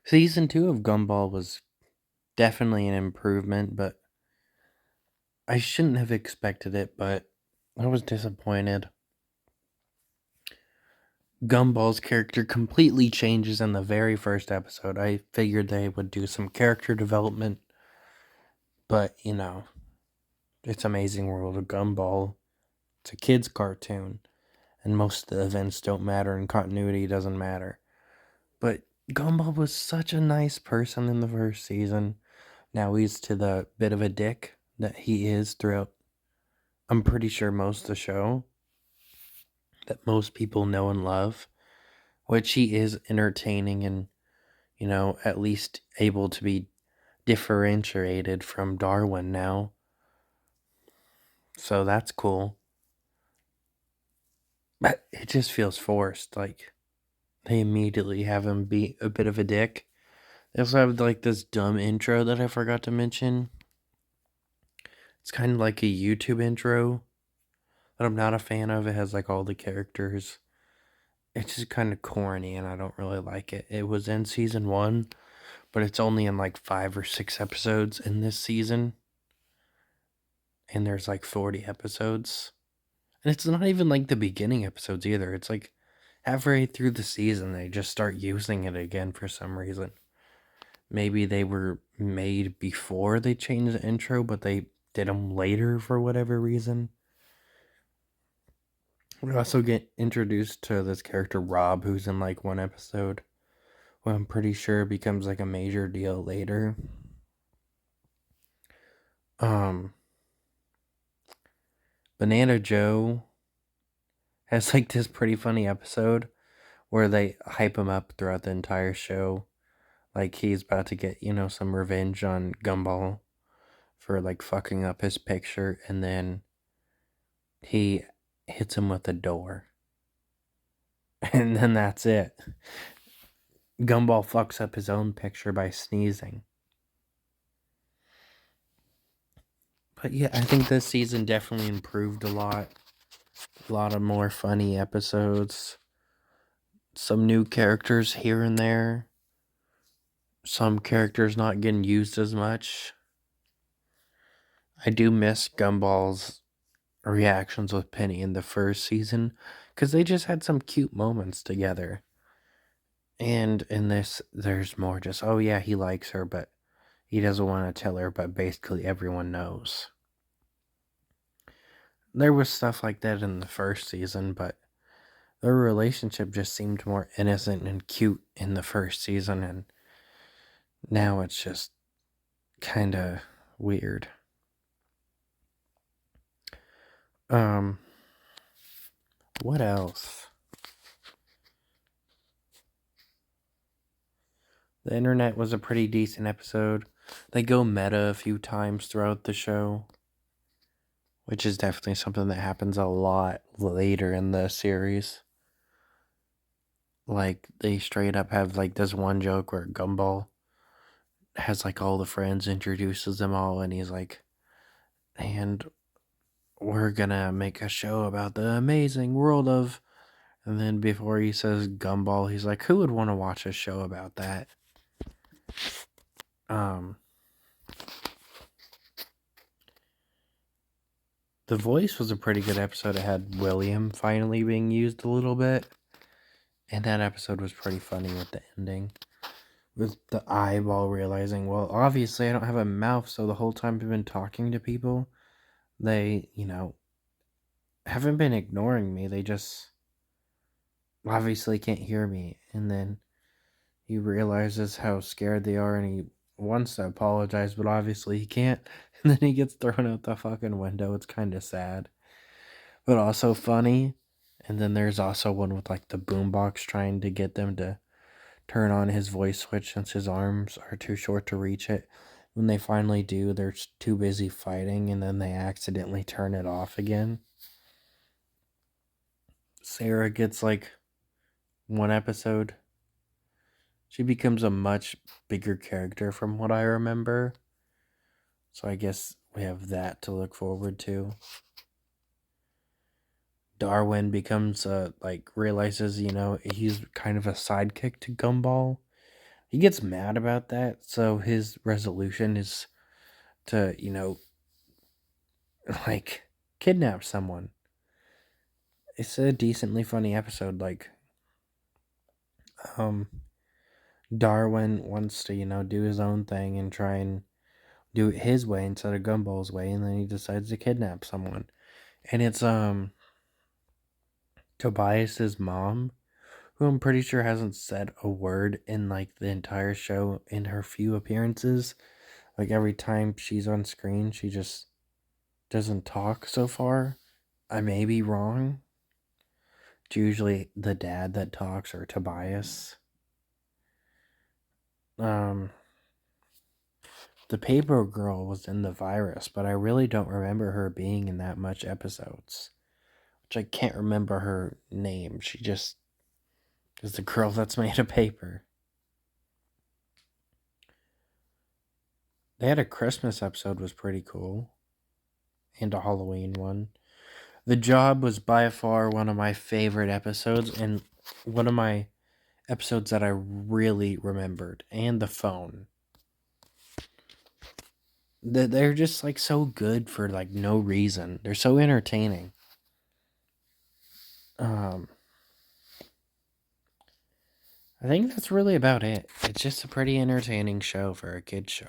Season 2 of Gumball was definitely an improvement, but I shouldn't have expected it, but I was disappointed. Gumball's character completely changes in the very first episode. I figured they would do some character development, but it's Amazing World of Gumball. It's a kid's cartoon, and most of the events don't matter, and continuity doesn't matter. But Gumball was such a nice person in the first season. Now he's to the bit of a dick that he is throughout, I'm pretty sure, most of the show that most people know and love, which he is entertaining and, at least able to be differentiated from Darwin now. So that's cool. But it just feels forced. Like, they immediately have him be a bit of a dick. They also have, like, this dumb intro that I forgot to mention. It's kind of like a YouTube intro that I'm not a fan of. It has, like, all the characters. It's just kind of corny, and I don't really like it. It was in season 1, but it's only in, like, 5 or 6 episodes in this season. And there's, like, 40 episodes. And it's not even, like, the beginning episodes either. It's, like, halfway through the season, they just start using it again for some reason. Maybe they were made before they changed the intro, but they did them later for whatever reason. We also get introduced to this character, Rob, who's in, like, one episode. Well, I'm pretty sure it becomes, like, a major deal later. Banana Joe has, like, this pretty funny episode where they hype him up throughout the entire show. Like, he's about to get, some revenge on Gumball for, like, fucking up his picture, and then he hits him with a door. And then that's it. Gumball fucks up his own picture by sneezing. But yeah, I think this season definitely improved a lot. A lot of more funny episodes. Some new characters here and there. Some characters not getting used as much. I do miss Gumball's reactions with Penny in the first season, because they just had some cute moments together. And in this, there's more just, oh yeah, he likes her, but he doesn't want to tell her, but basically everyone knows. There was stuff like that in the first season, but their relationship just seemed more innocent and cute in the first season, and now it's just kind of weird. What else? The internet was a pretty decent episode. They go meta a few times throughout the show, which is definitely something that happens a lot later in the series. Like, they straight up have, like, this one joke where Gumball has, like, all the friends, introduces them all, and he's like, and we're gonna make a show about the amazing world of... And then before he says Gumball, he's like, who would want to watch a show about that? The voice was a pretty good episode. It had William finally being used a little bit. And that episode was pretty funny with the ending. With the eyeball realizing, well, obviously I don't have a mouth, so the whole time I've been talking to people, they, haven't been ignoring me. They just obviously can't hear me. And then he realizes how scared they are, and he wants to apologize, but obviously he can't. And then he gets thrown out the fucking window. It's kind of sad, but also funny. And then there's also one with, like, the boombox trying to get them to turn on his voice switch since his arms are too short to reach it. When they finally do, they're too busy fighting, and then they accidentally turn it off again. Sarah gets, like, one episode. She becomes a much bigger character from what I remember. So I guess we have that to look forward to. Darwin becomes, realizes, he's kind of a sidekick to Gumball. he gets mad about that, so his resolution is to, like kidnap someone. It's a decently funny episode. Like, um, Darwin wants to, do his own thing and try and do it his way instead of Gumball's way, and then he decides to kidnap someone. And it's Tobias's mom, who I'm pretty sure hasn't said a word in like the entire show in her few appearances. Like every time she's on screen, she just doesn't talk so far. I may be wrong. It's usually the dad that talks or Tobias. Um the paper girl was in the virus, but I really don't remember her being in that much episodes. Which I can't remember her name. She just is the girl that's made of paper. They had a Christmas episode was pretty cool. And a Halloween one. The Job was by far one of my favorite episodes and one of my episodes that I really remembered. And The Phone. They're just like so good for like no reason. They're so entertaining. I think that's really about it. It's just a pretty entertaining show for a kid's show.